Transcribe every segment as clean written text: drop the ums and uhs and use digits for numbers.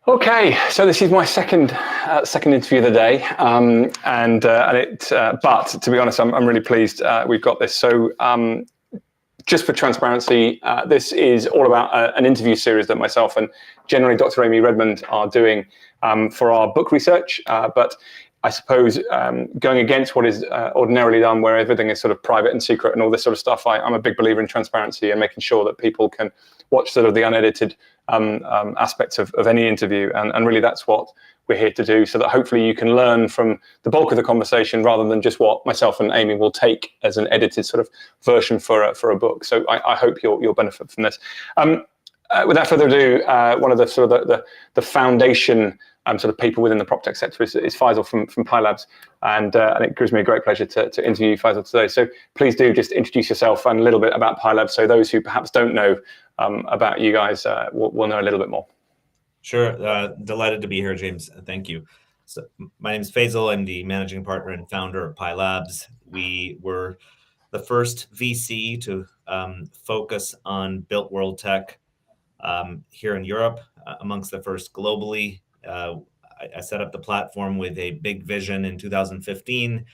Okay, so this is my second interview of the day, but to be honest, I'm really pleased we've got this. So just for transparency, this is all about an interview series that myself and generally Dr. Amy Redmond are doing for our book research. But I suppose going against what is ordinarily done, where everything is sort of private and secret and all this sort of stuff, I'm a big believer in transparency and making sure that people can watch sort of the unedited aspects of any interview. And really that's what we're here to do, so that hopefully you can learn from the bulk of the conversation rather than just what myself and Amy will take as an edited sort of version for a book. So I hope you'll benefit from this. Without further ado, one of the sort of the foundation sort of people within the prop tech sector is Faisal from Pilabs, and it gives me a great pleasure to interview you, Faisal, today. So please do just introduce yourself and a little bit about Pilabs, so those who perhaps don't know about you guys will know a little bit more. Sure. Delighted to be here, James. Thank you. So my name is Faisal. I'm the managing partner and founder of Pilabs. We were the first VC to focus on built world tech here in Europe, amongst the first globally. I set up the platform with a big vision in 2015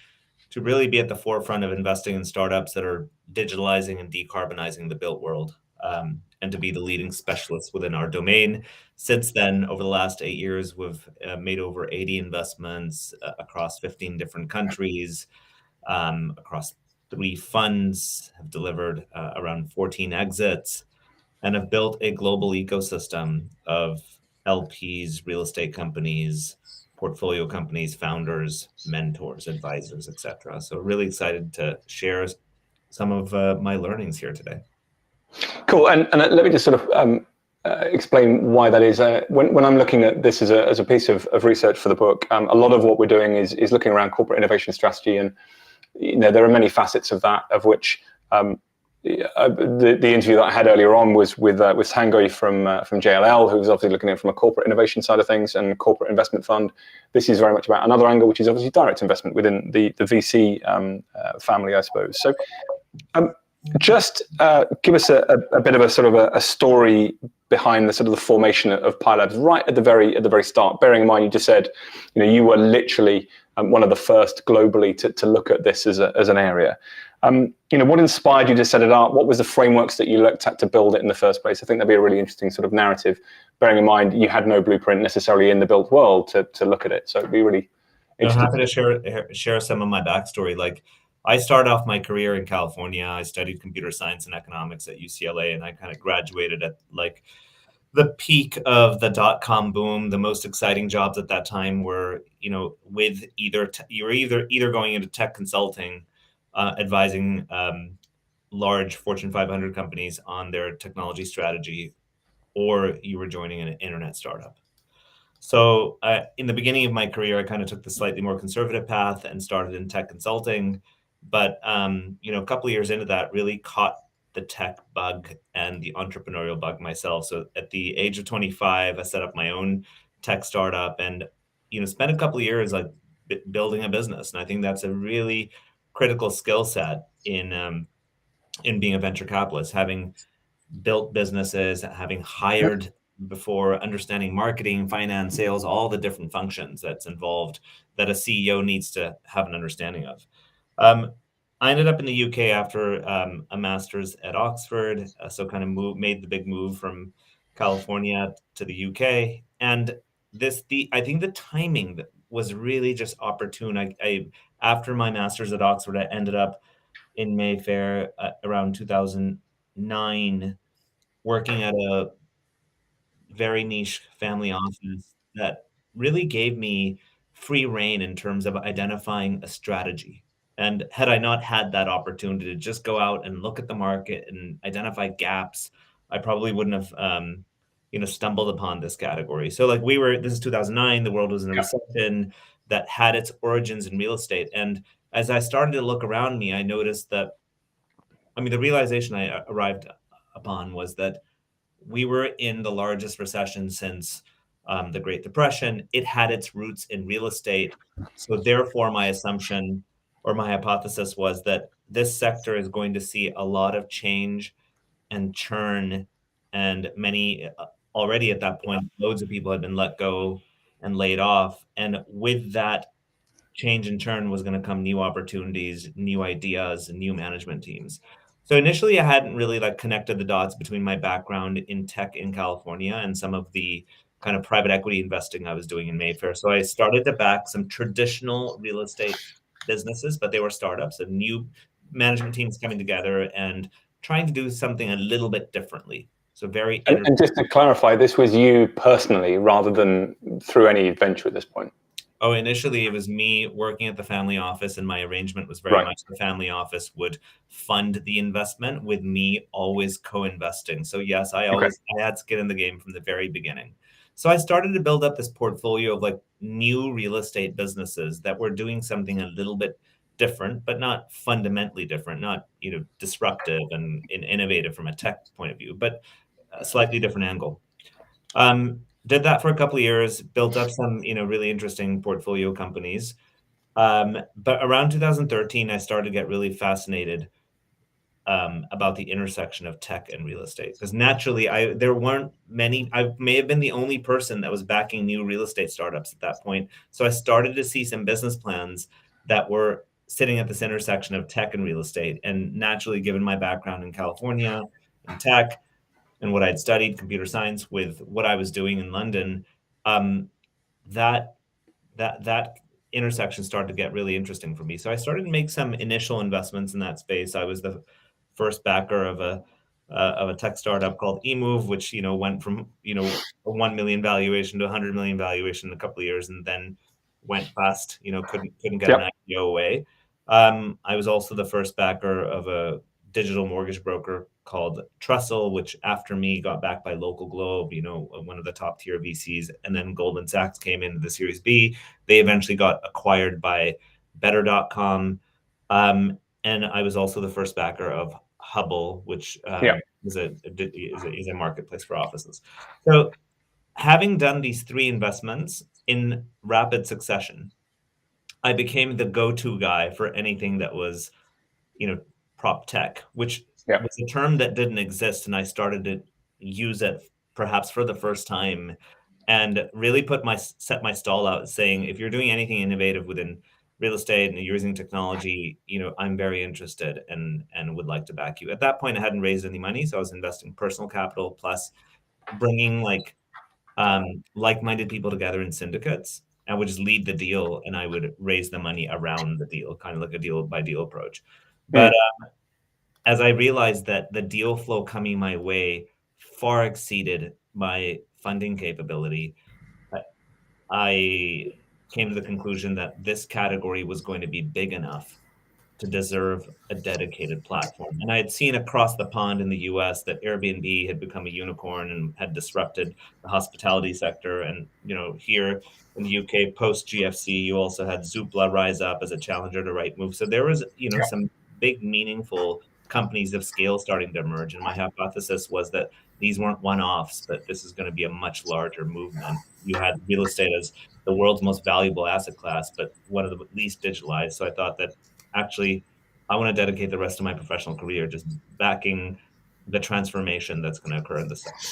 to really be at the forefront of investing in startups that are digitalizing and decarbonizing the built world, and to be the leading specialist within our domain. Since then, over the last 8 years, we've made over 80 investments across 15 different countries, across 3 funds, have delivered around 14 exits, and have built a global ecosystem of LPs, real estate companies, portfolio companies, founders, mentors, advisors, etc. So really excited to share some of my learnings here today. Cool, and let me just sort of explain why that is. When I'm looking at this as a piece of research for the book, a lot of what we're doing is looking around corporate innovation strategy, and there are many facets of that, of which the interview that I had earlier on was with Tanguy from JLL, who's obviously looking at it from a corporate innovation side of things and corporate investment fund. This is very much about another angle, which is obviously direct investment within the VC family, I suppose. So just give us a bit of a sort of a story behind the sort of the formation of Pilabs right at the very start. Bearing in mind, you just said you were literally one of the first globally to look at this as an area. What inspired you to set it up? What was the frameworks that you looked at to build it in the first place? I think that'd be a really interesting sort of narrative, bearing in mind you had no blueprint necessarily in the built world to look at it. So it'd be really interesting. I'm happy to share some of my backstory. Like, I started off my career in California. I studied computer science and economics at UCLA, and I kind of graduated at like the peak of the dot-com boom. The most exciting jobs at that time were, with you were either going into tech consulting, advising large Fortune 500 companies on their technology strategy, or you were joining an internet startup. So in the beginning of my career, I kind of took the slightly more conservative path and started in tech consulting. But a couple of years into that, really caught the tech bug and the entrepreneurial bug myself. So at the age of 25, I set up my own tech startup and spent a couple of years like building a business. And I think that's a really critical skill set in being a venture capitalist, having built businesses, having hired before, understanding marketing, finance, sales, all the different functions that's involved that a CEO needs to have an understanding of. I ended up in the UK after a master's at Oxford, so kind of made the big move from California to the UK. And I think the timing was really just opportune. I after my master's at Oxford, I ended up in Mayfair around 2009, working at a very niche family office that really gave me free rein in terms of identifying a strategy. And had I not had that opportunity to just go out and look at the market and identify gaps, I probably wouldn't have, stumbled upon this category. So like this is 2009, the world was in a recession that had its origins in real estate. And as I started to look around me, I noticed that, the realization I arrived upon was that we were in the largest recession since the Great Depression. It had its roots in real estate. So therefore, my assumption or my hypothesis was that this sector is going to see a lot of change and churn and many already at that point, loads of people had been let go and laid off. And with that change in turn was going to come new opportunities, new ideas, and new management teams. So initially, I hadn't really like connected the dots between my background in tech in California and some of the kind of private equity investing I was doing in Mayfair. So I started to back some traditional real estate businesses, but they were startups and new management teams coming together and trying to do something a little bit differently. So very And just to clarify, this was you personally rather than through any venture at this point? Oh, initially it was me working at the family office, and my arrangement was very Right. much the family office would fund the investment with me always co-investing. So yes, I had skin in the game from the very beginning. So I started to build up this portfolio of like new real estate businesses that were doing something a little bit different, but not fundamentally different, not disruptive and innovative from a tech point of view, but a slightly different angle. Did that for a couple of years, built up some, really interesting portfolio companies. But around 2013, I started to get really fascinated about the intersection of tech and real estate. Because naturally, there weren't many. I may have been the only person that was backing new real estate startups at that point. So I started to see some business plans that were sitting at this intersection of tech and real estate. And naturally, given my background in California and tech, and what I'd studied, computer science, with what I was doing in London, that that intersection started to get really interesting for me. So I started to make some initial investments in that space. I was the first backer of a tech startup called eMove, which went from a 1 million valuation to 100 million valuation in a couple of years, and then went past. Couldn't get an IPO away. I was also the first backer of a digital mortgage broker called Trussell, which after me got backed by Local Globe, one of the top tier VCs, and then Goldman Sachs came into the Series B. They eventually got acquired by Better.com. And I was also the first backer of Hubble, which is a marketplace for offices. So having done these three investments in rapid succession, I became the go-to guy for anything that was, prop tech, which was a term that didn't exist. And I started to use it perhaps for the first time and really set my stall out saying, if you're doing anything innovative within real estate and you're using technology, I'm very interested and would like to back you. At that point, I hadn't raised any money, so I was investing personal capital plus bringing like-minded people together in syndicates. I would just lead the deal and I would raise the money around the deal, kind of like a deal by deal approach. But as I realized that the deal flow coming my way far exceeded my funding capability, I came to the conclusion that this category was going to be big enough to deserve a dedicated platform. And I had seen across the pond in the US that Airbnb had become a unicorn and had disrupted the hospitality sector. And, here in the UK, post GFC, you also had Zoopla rise up as a challenger to Rightmove. So there was, some big, meaningful companies of scale starting to emerge. And my hypothesis was that these weren't one-offs, but this is going to be a much larger movement. You had real estate as the world's most valuable asset class, but one of the least digitalized. So I thought that actually I want to dedicate the rest of my professional career just backing the transformation that's going to occur in the sector.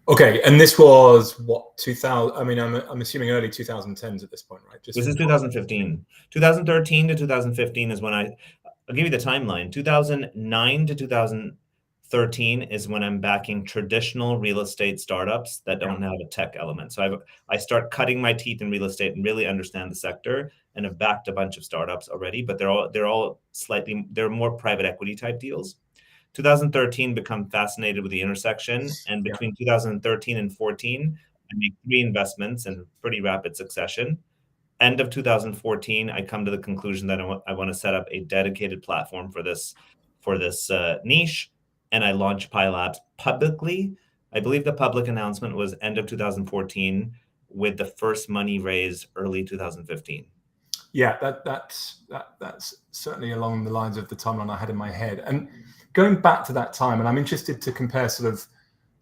Okay, and this was what, 2000? I mean, I'm assuming early 2010s at this point, right? This is 2015. 2013 to 2015 is when I'll give you the timeline. 2009 to 2013 is when I'm backing traditional real estate startups that don't have a tech element. So I start cutting my teeth in real estate and really understand the sector, and have backed a bunch of startups already, but they're more private equity type deals. 2013 become fascinated with the intersection, and between 2013 and 14, I make 3 investments in pretty rapid succession. End of 2014, I come to the conclusion that I want to set up a dedicated platform for this niche, and I launch Pilabs publicly. I believe the public announcement was end of 2014, with the first money raised early 2015. Yeah, that's certainly along the lines of the timeline I had in my head. And going back to that time, and I'm interested to compare sort of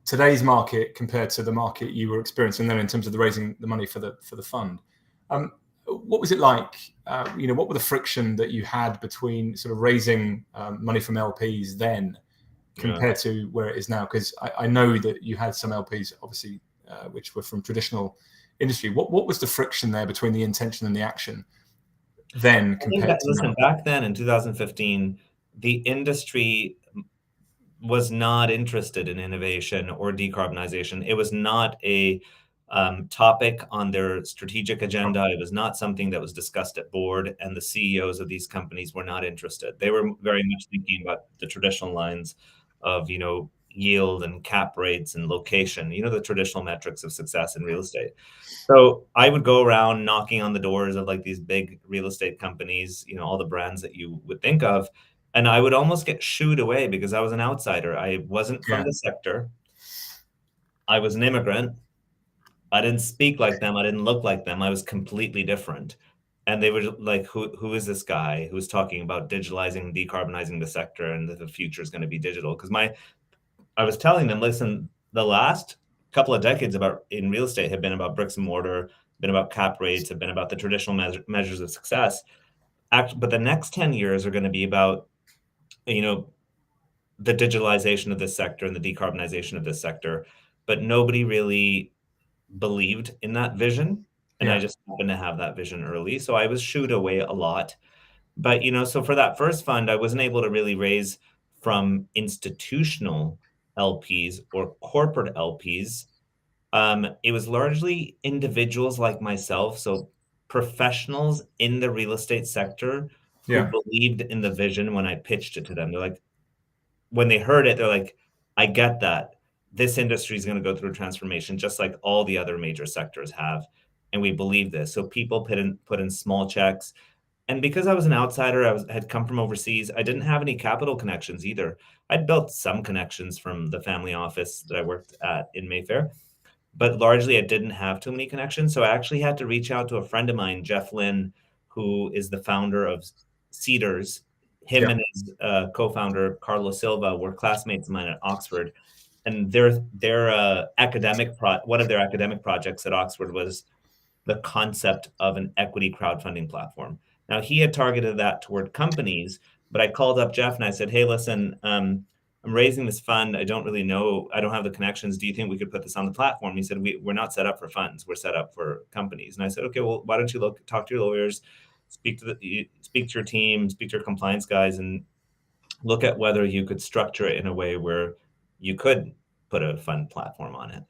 today's market compared to the market you were experiencing then in terms of the raising the money for the fund. What was it like? What were the friction that you had between sort of raising money from LPs then compared to where it is now? Because I know that you had some LPs, obviously, which were from traditional industry. What was the friction there between the intention and the action then compared to listen, now? back then in 2015, the industry was not interested in innovation or decarbonization. It was not a topic on their strategic agenda. It was not something that was discussed at board, and the CEOs of these companies were not interested. They were very much thinking about the traditional lines of, yield and cap rates and location, the traditional metrics of success in real estate. So I would go around knocking on the doors of like these big real estate companies, all the brands that you would think of. And I would almost get shooed away because I was an outsider. I wasn't from the sector. I was an immigrant. I didn't speak like them. I didn't look like them. I was completely different. And they were like, who is this guy who's talking about digitalizing and decarbonizing the sector and that the future is going to be digital? Because I was telling them, listen, the last couple of decades in real estate have been about bricks and mortar, been about cap rates, have been about the traditional measures of success. But the next 10 years are going to be about, the digitalization of this sector and the decarbonization of this sector. But nobody really believed in that vision. And I just happened to have that vision early. So I was shooed away a lot. But, so for that first fund, I wasn't able to really raise from institutional LPs or corporate LPs. It was largely individuals like myself, so professionals in the real estate sector who believed in the vision when I pitched it to them. They're like, when they heard it, they're like, I get that. This industry is going to go through a transformation just like all the other major sectors have. And we believe this. So people put in small checks. And because I was an outsider, had come from overseas, I didn't have any capital connections either. I'd built some connections from the family office that I worked at in Mayfair, but largely I didn't have too many connections. So I actually had to reach out to a friend of mine, Jeff Lynn, who is the founder of Cedars. Him and his co-founder, Carlos Silva, were classmates of mine at Oxford. And their academic one of their academic projects at Oxford was the concept of an equity crowdfunding platform. Now, he had targeted that toward companies, but I called up Jeff and I said, hey, listen, I'm raising this fund. I don't really know. I don't have the connections. Do you think we could put this on the platform? He said, we're not set up for funds. We're set up for companies. And I said, okay, well, why don't you talk to your lawyers, speak to your team, speak to your compliance guys, and look at whether you could structure it in a way where you could put a fund platform on it.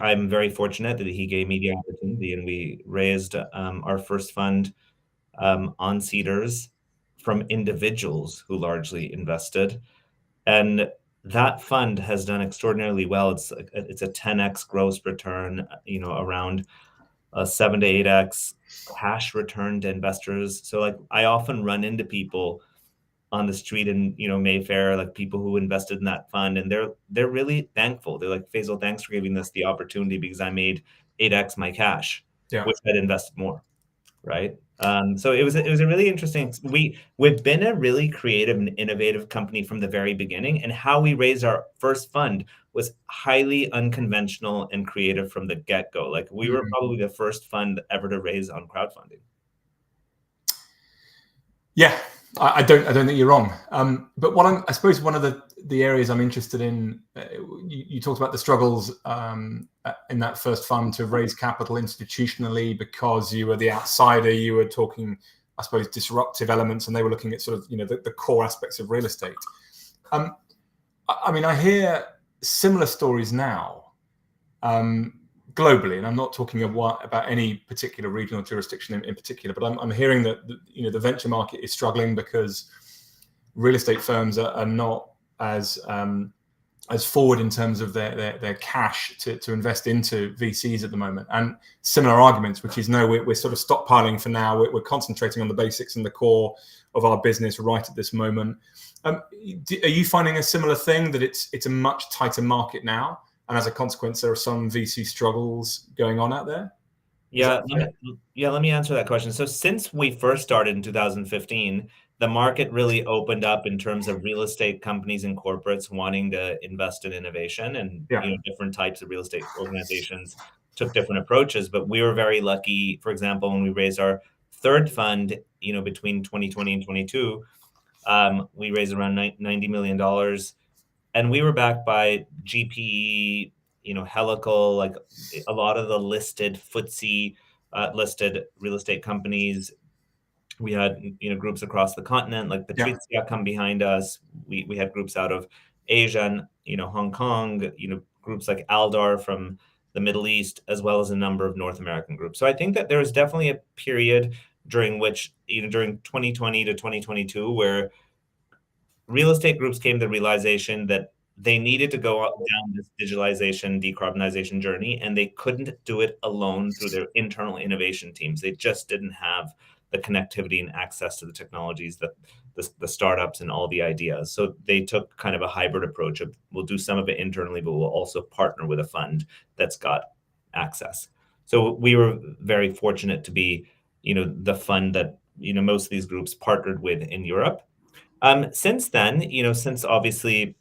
I'm very fortunate that he gave me the opportunity, and we raised our first fund on Cedars from individuals who largely invested. And that fund has done extraordinarily well. It's a 10x gross return, around a 7 to 8x cash return to investors. So like I often run into people on the street in Mayfair, like people who invested in that fund, and they're really thankful. They're like, Faisal, thanks for giving us the opportunity because I made 8x my cash, which I'd invested more, right? So it was a really interesting. We've been a really creative and innovative company from the very beginning, and how we raised our first fund was highly unconventional and creative from the get-go. Like we were probably the first fund ever to raise on crowdfunding. Yeah. I don't think you're wrong. But I suppose one of the areas I'm interested in, you talked about the struggles in that first fund to raise capital institutionally because you were the outsider. You were talking, I suppose, disruptive elements, and they were looking at sort of the core aspects of real estate. I mean, I hear similar stories now. Globally, and I'm not talking about any particular regional jurisdiction in particular, but I'm hearing that the venture market is struggling because real estate firms are not as forward in terms of their cash to invest into VCs at the moment, and similar arguments, which is no, we're sort of stockpiling for now. We're concentrating on the basics and the core of our business right at this moment. Are you finding a similar thing, that it's a much tighter market now? And as a consequence, there are some VC struggles going on out there? Let me answer that question. So since we first started in 2015, the market really opened up in terms of real estate companies and corporates wanting to invest in innovation, and different types of real estate organizations took different approaches. But we were very lucky, for example, when we raised our third fund, between 2020 and 22, We raised around $90 million, and we were backed by GPE, Helical, like a lot of the listed FTSE listed real estate companies. We had groups across the continent, like Patrizia come behind us. We had groups out of Asia and Hong Kong, groups like Aldar from the Middle East, as well as a number of North American groups. So I think that there was definitely a period during which, during 2020 to 2022, where real estate groups came to the realization that they needed to go down this digitalization, decarbonization journey, and they couldn't do it alone through their internal innovation teams. They just didn't have the connectivity and access to the technologies, the startups and all the ideas. So they took kind of a hybrid approach of, we'll do some of it internally, but we'll also partner with a fund that's got access. So we were very fortunate to be, the fund that, most of these groups partnered with in Europe. Since then, since obviously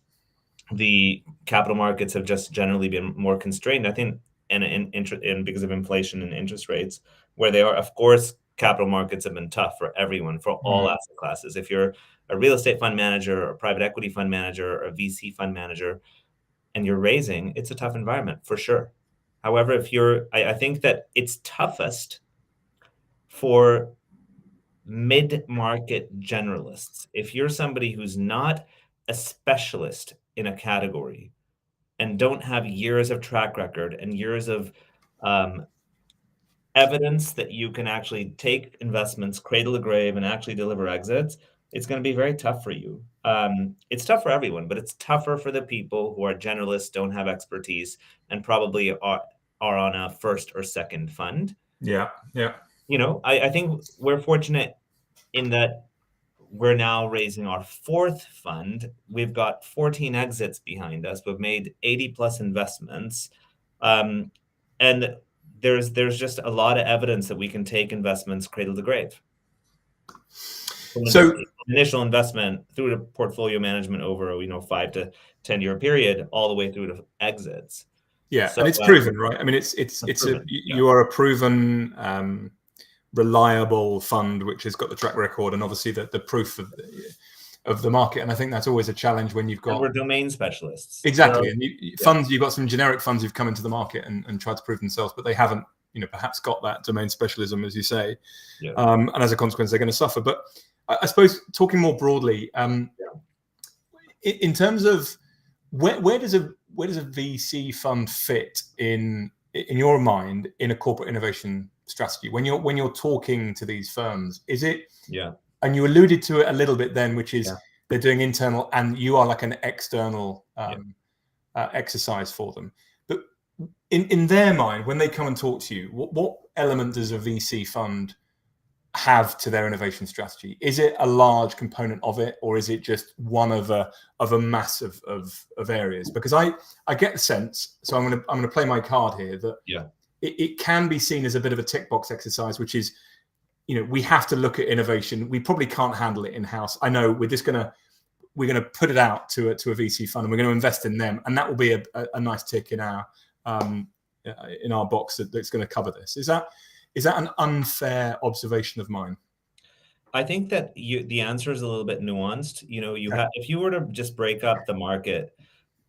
the capital markets have just generally been more constrained, I think, and because of inflation and interest rates, where they are, of course, capital markets have been tough for everyone, for all asset classes. If you're a real estate fund manager or a private equity fund manager or a VC fund manager, and you're raising, it's a tough environment for sure. However, I think that it's toughest for mid-market generalists. If you're somebody who's not a specialist in a category and don't have years of track record and years of evidence that you can actually take investments, cradle to grave, and actually deliver exits, it's going to be very tough for you. It's tough for everyone, but it's tougher for the people who are generalists, don't have expertise, and probably are on a first or second fund. Yeah. I think we're fortunate in that we're now raising our fourth fund. We've got 14 exits behind us. We've made 80 plus investments. And there's just a lot of evidence that we can take investments cradle to grave. So initial investment through to portfolio management over a 5 to 10 year period, all the way through to exits. Yeah, so, and it's proven, right? I mean, you are a proven, reliable fund which has got the track record and obviously the proof of the market. And I think that's always a challenge when you've got. And we're domain specialists. Exactly, and funds. You've got some generic funds who've come into the market and tried to prove themselves, but they haven't, perhaps got that domain specialism, as you say. Yeah. And as a consequence, they're going to suffer. But I suppose talking more broadly, in terms of where does a VC fund fit in your mind in a corporate innovation strategy when you're talking to these firms? Is it? Yeah. And you alluded to it a little bit then, which is they're doing internal, and you are like an external exercise for them. But in their mind, when they come and talk to you, what element does a VC fund have to their innovation strategy? Is it a large component of it, or is it just one of a mass of areas? Because I get the sense, so I'm going to play my card here, that it can be seen as a bit of a tick box exercise, which is, we have to look at innovation. We probably can't handle it in house. I know we're going to put it out to a VC fund, and we're going to invest in them, and that will be a nice tick in our box that's going to cover this. Is that an unfair observation of mine? I think that the answer is a little bit nuanced. If you were to just break up the market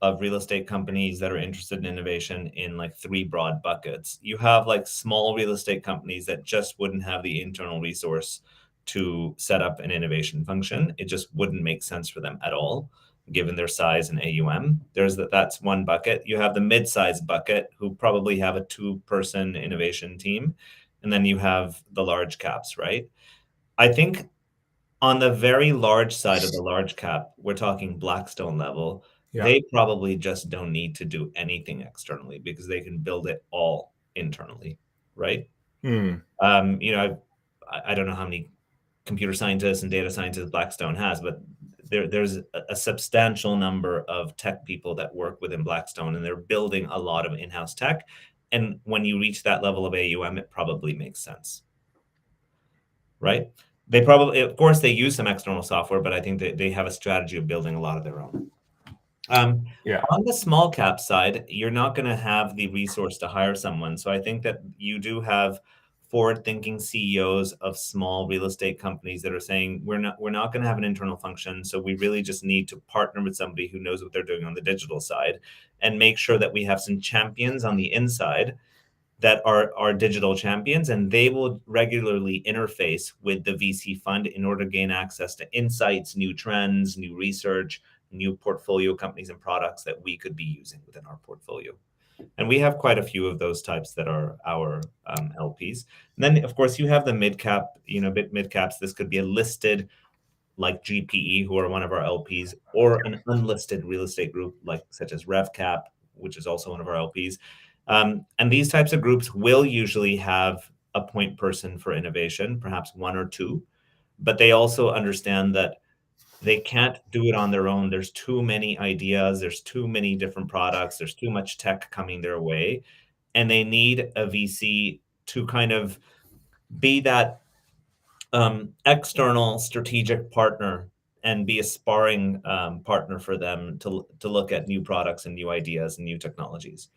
of real estate companies that are interested in innovation in like 3 broad buckets, you have like small real estate companies that just wouldn't have the internal resource to set up an innovation function. It just wouldn't make sense for them at all, given their size and AUM. That's one bucket. You have the mid-sized bucket, who probably have a 2-person innovation team. And then you have the large caps, right? I think on the very large side of the large cap, we're talking Blackstone level. Yeah. They probably just don't need to do anything externally because they can build it all internally, right? I don't know how many computer scientists and data scientists Blackstone has, but there's a substantial number of tech people that work within Blackstone, and they're building a lot of in-house tech. And when you reach that level of AUM, it probably makes sense, right? They probably, of course, they use some external software, but I think that they have a strategy of building a lot of their own. On the small cap side, you're not going to have the resource to hire someone. So I think that you do have forward-thinking CEOs of small real estate companies that are saying we're not going to have an internal function, so we really just need to partner with somebody who knows what they're doing on the digital side, and make sure that we have some champions on the inside that are digital champions, and they will regularly interface with the VC fund in order to gain access to insights, new trends, new research, new portfolio companies and products that we could be using within our portfolio. And we have quite a few of those types that are our LPs. And then, of course, you have the mid-cap, mid-caps. This could be a listed like GPE, who are one of our LPs, or an unlisted real estate group such as RevCap, which is also one of our LPs. And these types of groups will usually have a point person for innovation, perhaps one or two, but they also understand that they can't do it on their own. There's too many ideas. There's too many different products. There's too much tech coming their way. And they need a VC to kind of be that external strategic partner and be a sparring partner for them to look at new products and new ideas and new technologies.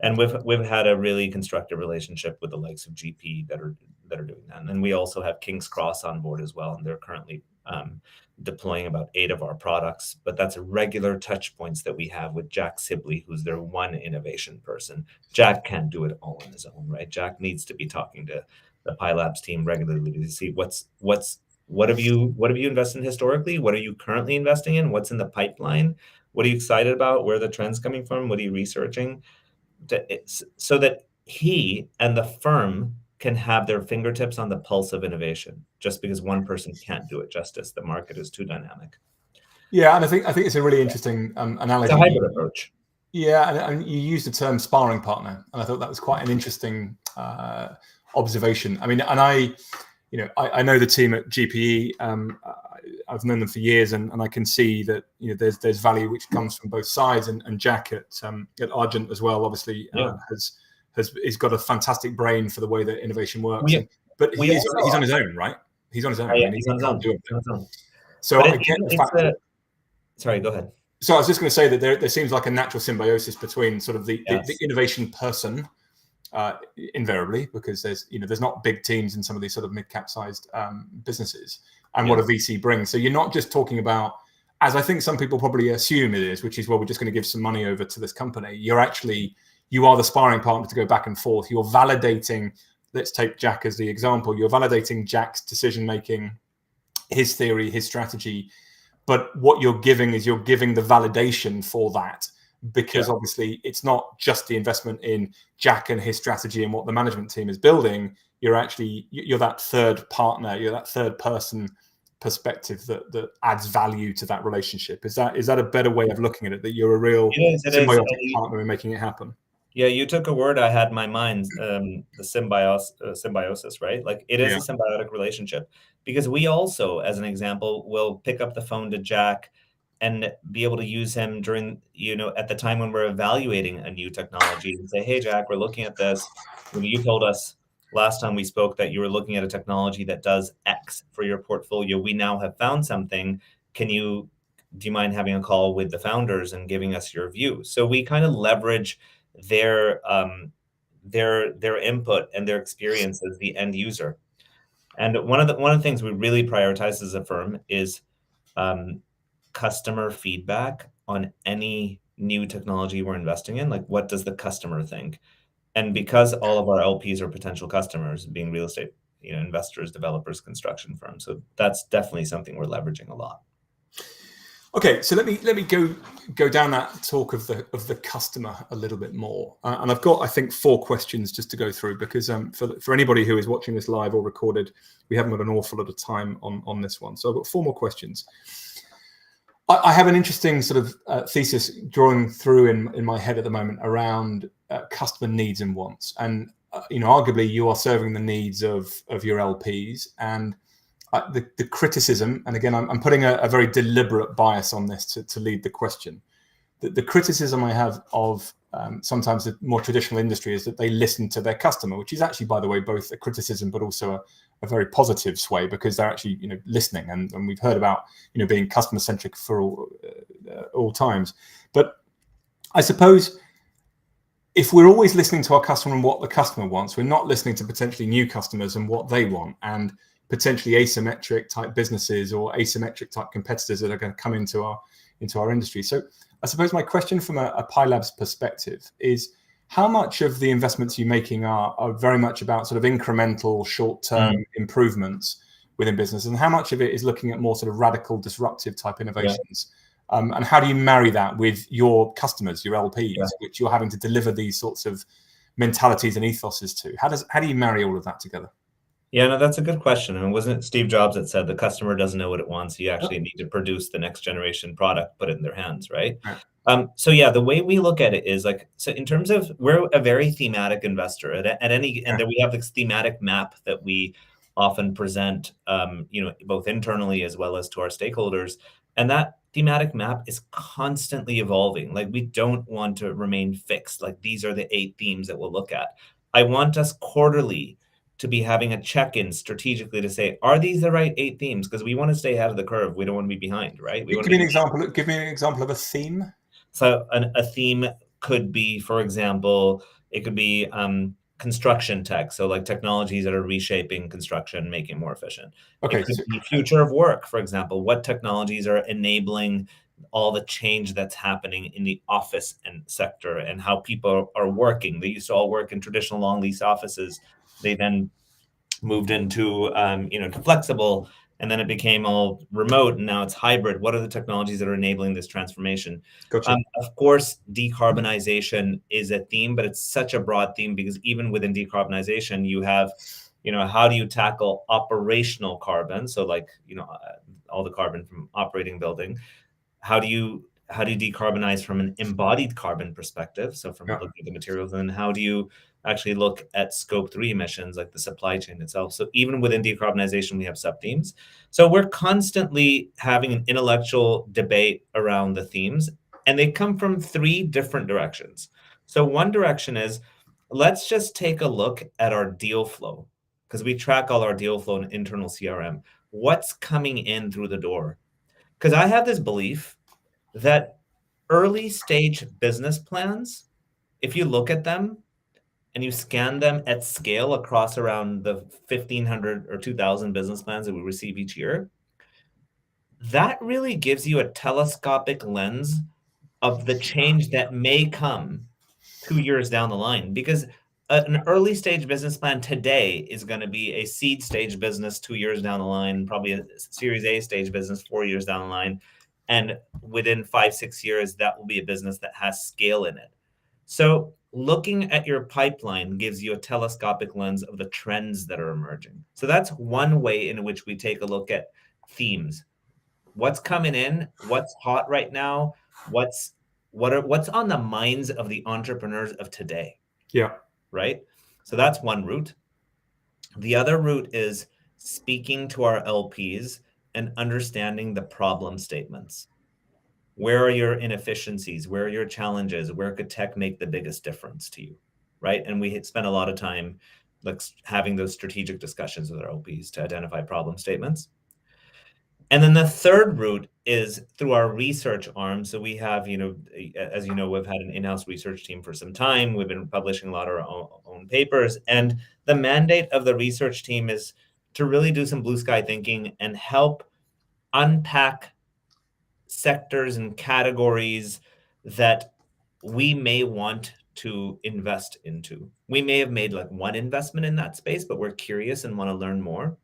And we've had a really constructive relationship with the likes of GP that are doing that. And then we also have King's Cross on board as well, and they're currently deploying about 8 of our products. But that's a regular touch points that we have with Jack Sibley, who's their one innovation person. Jack can't do it all on his own, right? Jack needs to be talking to the Pilabs team regularly to see what have you invested in historically? What are you currently investing in? What's in the pipeline? What are you excited about? Where are the trends coming from? What are you researching? So that he and the firm can have their fingertips on the pulse of innovation. Just because one person can't do it justice, the market is too dynamic. Yeah, and I think it's a really interesting analogy. It's a hybrid approach. Yeah, and you used the term sparring partner, and I thought that was quite an interesting observation. I mean, and I know the team at GPE. I've known them for years, and I can see that there's value which comes from both sides. And Jack at Argent as well, obviously, has got a fantastic brain for the way that innovation works. But he's on his own, right? He's on his own. Yeah, I mean, he's on his own. Do it. So sorry, go ahead. So I was just going to say that there seems like a natural symbiosis between sort of the innovation person. Invariably, because there's not big teams in some of these sort of mid-cap sized businesses, and what a VC brings. So you're not just talking about, as I think some people probably assume it is, which is, well, we're just going to give some money over to this company. You are the sparring partner to go back and forth. You're validating, let's take Jack as the example. You're validating Jack's decision making, his theory, his strategy. But what you're giving is the validation for that. Because obviously it's not just the investment in Jack and his strategy and what the management team is building. You're that third partner, you're that third person perspective that adds value to that relationship. Is that a better way of looking at it? That you're a real symbiotic partner in making it happen? Yeah, you took a word I had in my mind, the symbiosis, right? Like it is a symbiotic relationship, because we also, as an example, will pick up the phone to Jack and be able to use him during, at the time when we're evaluating a new technology and say, hey, Jack, we're looking at this. When you told us last time we spoke that you were looking at a technology that does X for your portfolio, we now have found something. Do you mind having a call with the founders and giving us your view? So we kind of leverage their input and their experience as the end user. And one of the things we really prioritize as a firm is customer feedback on any new technology we're investing in. Like, what does the customer think? And because all of our LPs are potential customers, being real estate, investors, developers, construction firms, so that's definitely something we're leveraging a lot. Okay, so let me go down that talk of the customer a little bit more, and I've got, I think, 4 questions just to go through, because for anybody who is watching this live or recorded, we haven't got an awful lot of time on this one. So I've got 4 more questions. I have an interesting sort of thesis drawing through in my head at the moment around customer needs and wants, and arguably you are serving the needs of your LPs, and the criticism, and again I'm putting a very deliberate bias on this to lead the question. The criticism I have of sometimes the more traditional industry is that they listen to their customer, which is actually, by the way, both a criticism but also a very positive sway, because they're actually listening, and we've heard about being customer centric for all times. But I suppose if we're always listening to our customer and what the customer wants, we're not listening to potentially new customers and what they want, and potentially asymmetric type businesses or asymmetric type competitors that are going to come into our industry. So I suppose my question from a Pilabs perspective is, how much of the investments you're making are very much about sort of incremental short-term improvements within business, and how much of it is looking at more sort of radical disruptive type innovations? And how do you marry that with your customers, your LPs, which you're having to deliver these sorts of mentalities and ethoses to? How do you marry all of that together? Yeah, no, that's a good question. And wasn't it Steve Jobs that said the customer doesn't know what it wants? You actually need to produce the next generation product, put it in their hands, right? So yeah, the way we look at it is like, so in terms of, we're a very thematic investor at any, and then we have this thematic map that we often present, both internally as well as to our stakeholders. And that thematic map is constantly evolving. Like, we don't want to remain fixed. Like, these are the 8 themes that we'll look at. I want us quarterly to be having a check-in strategically to say, are these the right 8 themes? Because we want to stay ahead of the curve. We don't want to be behind, right? Give me an example. Give me an example of a theme. So a theme could be, for example, it could be construction tech. So like technologies that are reshaping construction, making it more efficient. Okay. It could be future of work, for example. What technologies are enabling all the change that's happening in the office and sector, and how people are working? They used to all work in traditional long lease offices. They then moved into to flexible, and then it became all remote, and now it's hybrid. What are the technologies that are enabling this transformation? Gotcha. Of course, decarbonization is a theme, but it's such a broad theme, because even within decarbonization, you have, how do you tackle operational carbon? So like, all the carbon from operating building. How do you decarbonize from an embodied carbon perspective? So from looking at the materials, and then how do you actually look at scope 3 emissions, like the supply chain itself? So even within decarbonization, we have sub-themes. So we're constantly having an intellectual debate around the themes, and they come from 3 different directions. So one direction is, let's just take a look at our deal flow, because we track all our deal flow in internal CRM. What's coming in through the door? Because I have this belief that early stage business plans, if you look at them and you scan them at scale across around the 1,500 or 2,000 business plans that we receive each year, that really gives you a telescopic lens of the change that may come 2 years down the line. Because an early stage business plan today is going to be a seed stage business 2 years down the line, probably a Series A stage business 4 years down the line. And within 5-6 years, that will be a business that has scale in it. So looking at your pipeline gives you a telescopic lens of the trends that are emerging. So that's one way in which we take a look at themes. What's coming in? What's hot right now? What's on the minds of the entrepreneurs of today? Yeah. Right? So that's one route. The other route is speaking to our LPs and understanding the problem statements. Where are your inefficiencies? Where are your challenges? Where could tech make the biggest difference to you? Right? And we spent a lot of time like having those strategic discussions with our LPs to identify problem statements. And then the third route is through our research arm. So we have, as you know, we've had an in-house research team for some time. We've been publishing a lot of our own papers. And the mandate of the research team is to really do some blue sky thinking and help unpack sectors and categories that we may want to invest into. We may have made like one investment in that space, but we're curious and want to learn more.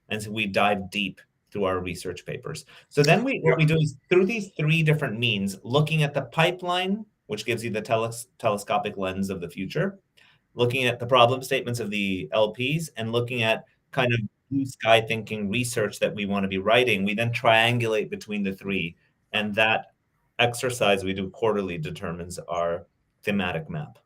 And so we dive deep through our research papers. So then what we do is, through these 3 different means, looking at the pipeline, which gives you the telescopic lens of the future, looking at the problem statements of the LPs, and looking at kind of blue sky thinking research that we want to be writing. We then triangulate between the 3, and that exercise we do quarterly determines our thematic map.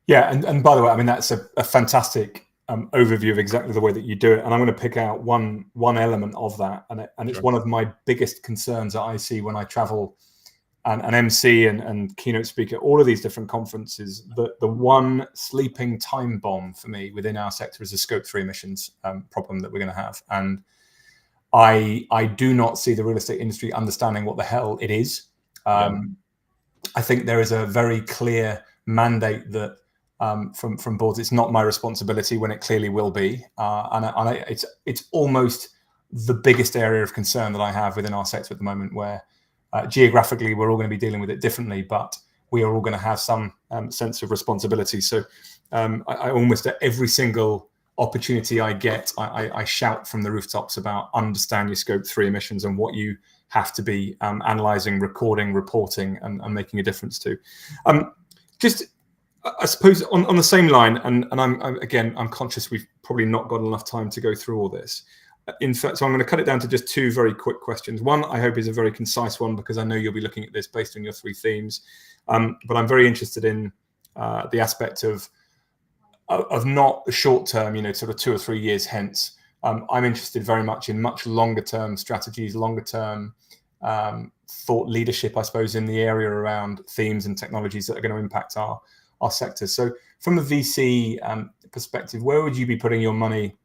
Yeah, and by the way, I mean, that's a fantastic overview of exactly the way that you do it. And I'm going to pick out one element of that. And it's one of my biggest concerns that I see when I travel and MC and keynote speaker, all of these different conferences. The one sleeping time bomb for me within our sector is a scope 3 emissions problem that we're going to have. And I do not see the real estate industry understanding what the hell it is. I think there is a very clear mandate that from boards. It's not my responsibility when it clearly will be, and it's almost the biggest area of concern that I have within our sector at the moment, where geographically we're all going to be dealing with it differently, but we are all going to have some sense of responsibility. So I almost at every single opportunity I get, I shout from the rooftops about understand your scope 3 emissions and what you have to be analysing, recording, reporting, and making a difference to. Just, I suppose, on the same line, and I'm conscious we've probably not got enough time to go through all this. In fact, so I'm going to cut it down to just 2 very quick questions. One, I hope, is a very concise one, because I know you'll be looking at this based on your 3 themes. But I'm very interested in the aspect of not the short term, sort of 2 or 3 years hence. I'm interested very much in much longer term strategies, longer term thought leadership, I suppose, in the area around themes and technologies that are going to impact our sector. So from a VC perspective, where would you be putting your money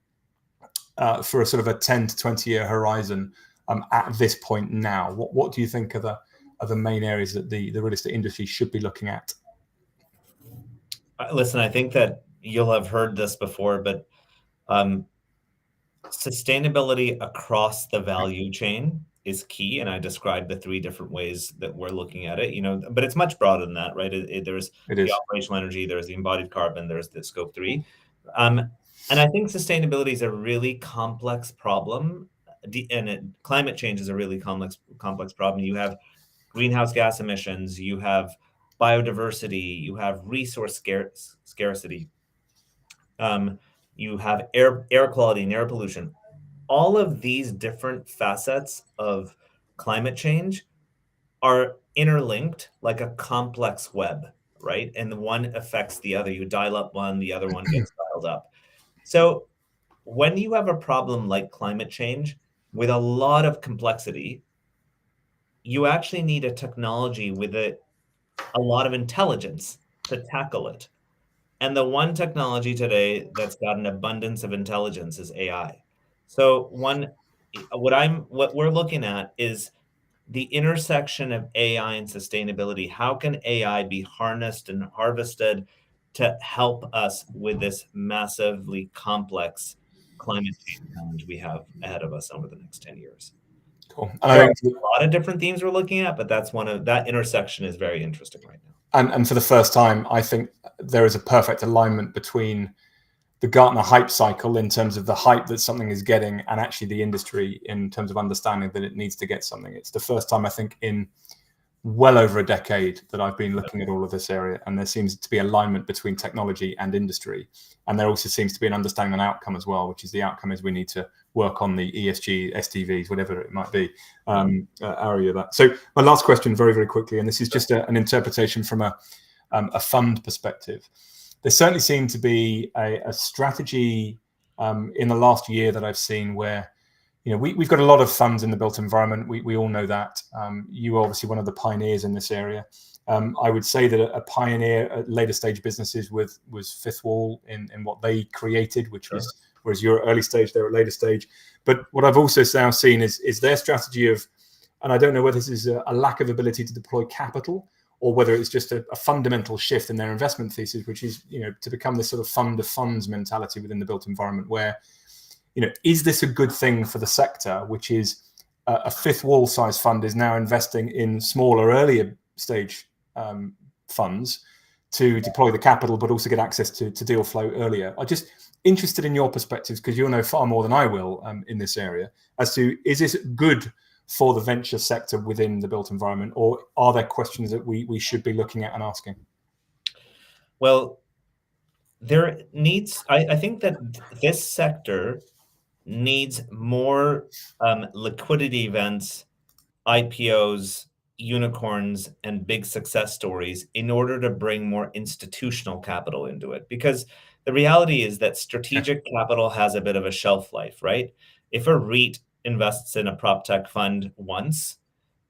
for a sort of a 10 to 20 year horizon at this point now? What do you think are the main areas that the real estate industry should be looking at? Listen, I think that you'll have heard this before, but sustainability across the value chain is key. And I described the 3 different ways that we're looking at it, but it's much broader than that, right? There's the operational energy, there's the embodied carbon, there's the scope 3. And I think sustainability is a really complex problem, and climate change is a really complex problem. You have greenhouse gas emissions, you have biodiversity, you have resource scarcity, you have air quality and air pollution. All of these different facets of climate change are interlinked like a complex web, right? And the one affects the other. You dial up one, the other one gets dialed up. So when you have a problem like climate change with a lot of complexity, you actually need a technology with a lot of intelligence to tackle it. And the one technology today that's got an abundance of intelligence is AI. So what we're looking at is the intersection of AI and sustainability. How can AI be harnessed and harvested to help us with this massively complex climate change challenge we have ahead of us over the next 10 years? Cool. There are a lot of different themes we're looking at, but that intersection is very interesting right now. And for the first time, I think there is a perfect alignment between the Gartner hype cycle in terms of the hype that something is getting and actually the industry in terms of understanding that it needs to get something. It's the first time, I think, in well over a decade that I've been looking at all of this area, and there seems to be alignment between technology and industry. And there also seems to be an understanding and outcome as well, which is the outcome is we need to work on the ESG, SDVs, whatever it might be, area of that. So my last question very, very quickly, and this is just an interpretation from a fund perspective. There certainly seemed to be a strategy in the last year that I've seen where, we've got a lot of funds in the built environment. We all know that. You are obviously one of the pioneers in this area. I would say that a pioneer at later stage businesses was Fifth Wall in what they created, which was, whereas you're at early stage, they're at later stage. But what I've also now seen is their strategy of, and I don't know whether this is a lack of ability to deploy capital or whether it's just a fundamental shift in their investment thesis, which is, to become this sort of fund of funds mentality within the built environment where, is this a good thing for the sector, which is a Fifth Wall size fund is now investing in smaller, earlier stage funds to deploy the capital, but also get access to deal flow earlier. I'm just interested in your perspectives, because you'll know far more than I will in this area, as to, is this good for the venture sector within the built environment, or are there questions that we should be looking at and asking? Well, I think that this sector needs more liquidity events, IPOs, unicorns, and big success stories in order to bring more institutional capital into it. Because the reality is that strategic capital has a bit of a shelf life, right? If a REIT invests in a prop tech fund once,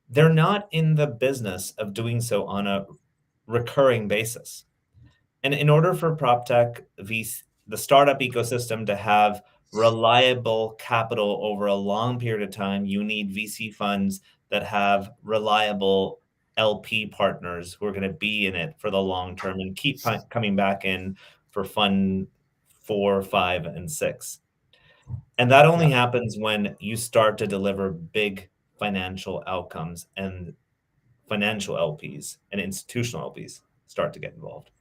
they're not in the business of doing so on a recurring basis. And in order for prop tech, the startup ecosystem to have reliable capital over a long period of time, you need VC funds that have reliable LP partners who are going to be in it for the long term and keep coming back in for fund 4, 5, and 6. And that only happens when you start to deliver big financial outcomes, and financial LPs and institutional LPs start to get involved.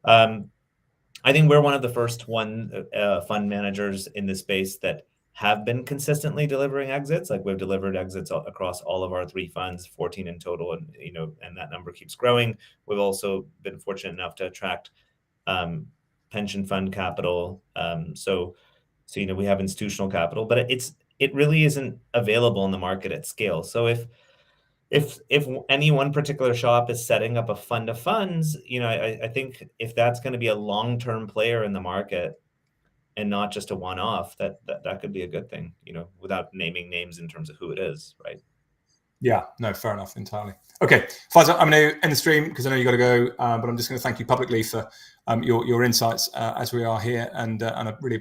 I think we're one of the first fund managers in the space that have been consistently delivering exits. Like, we've delivered exits across all of our 3 funds, 14 in total, and and that number keeps growing. We've also been fortunate enough to attract pension fund capital. So we have institutional capital, but it really isn't available in the market at scale. So if any one particular shop is setting up a fund of funds, I think if that's going to be a long-term player in the market and not just a one-off, that could be a good thing, without naming names in terms of who it is, right? Yeah, no, fair enough, entirely. Okay, Faisal, I'm going to end the stream because I know you got to go, but I'm just going to thank you publicly for your insights as we are here, and I really